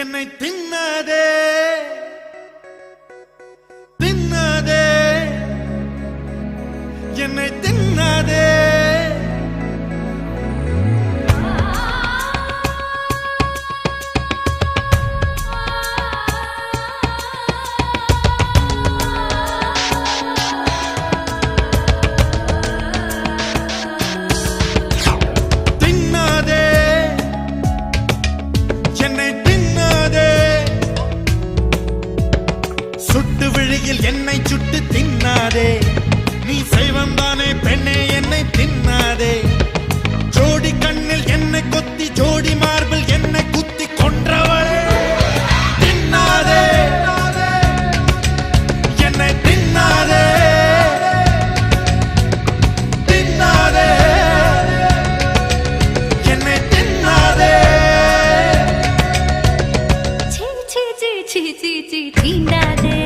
என்னை தின்னதே தின்னதே என்னை தின்னதே சுட்டு விழியில் என்னை சுட்டு தின்னாதே நீ செய்வந்தானே பெண்ணே என்னை தின்னாதே ஜோடி கண்ணில் என்னை கொத்தி ஜோடி மார்பில் என்னை குத்தி கொன்றவளே தின்னாதே என்னை தின்னாதே தின்னாதே என்னை தின்னாதே சீ சீ சீ சீ சீ சீ தீண்டாதே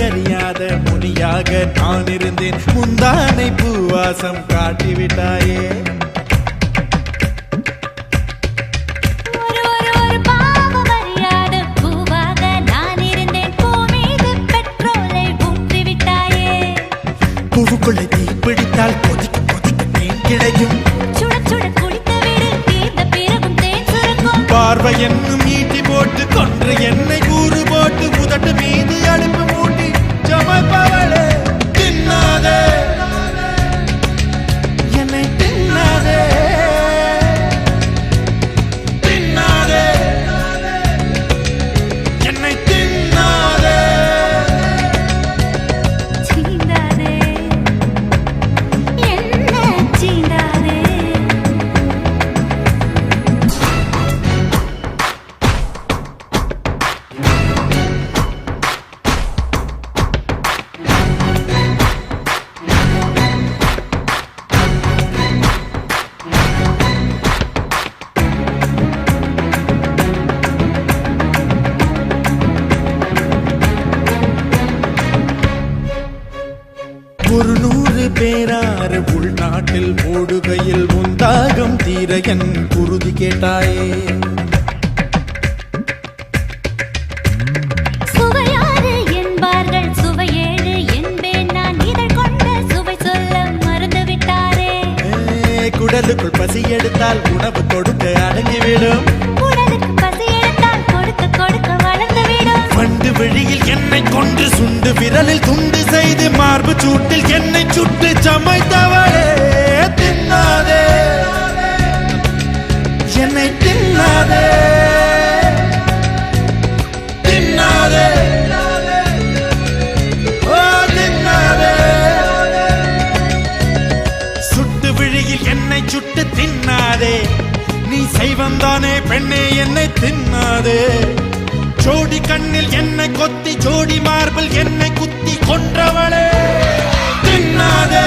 அறியாத முனியாக நான் இருந்தேன் முந்தானை பூவாசம் காட்டிவிட்டாயே பூவுக்குள்ளே தீ பிடித்தால் கொதிக்க கொதிக்க தேன் கிடைக்கும் பார்வை என்னும் ஈட்டி போட்டு கொன்று என்னை கூறு போட்டு முதட்டு மீது அடுப்பு மூட்டி சமைப்பவளே தின்னாதே என்னை தின்னாதே தின்னாதே என்னை தின்னாதே சீண்டாதே என்ன சீண்டாதே ஒரு 100 பேராறு உள்நாட்டில் ஓடுகையில் முந்தாகம் தீர என் குருதி கேட்டாயே சுவையாறு என்பார்கள் சுவையேழு என்பேன் நான் இதழ் கொண்ட சுவை சொல்ல மறந்து விட்டாரே குடலுக்குள் பசி எடுத்தால் உணவு கொடுக்க அடங்கிவிடும் உடலுக்கு பசி எடுத்தால் கொடுக்க கொடுக்க வளர்ந்துவிடும் வண்டு வெளியில் என்னை கொண்டு சுண்டு விரலில் துண்டு செய்து மார்பு சூட்டில் என்னை சுட்டு சமைத்தவளே தின்னாதே என்னை தின்னாதே தின்னாதே ஓ தின்னாதே சுட்டு விழியில் என்னை சுட்டு தின்னாதே நீ செய்வந்தானே பெண்ணே என்னை தின்னாதே ஜோடி கண்ணில் என்னை கொத்தி ஜோடி மார்பில் என்னை குத்தி கொன்றவளே தின்னாதே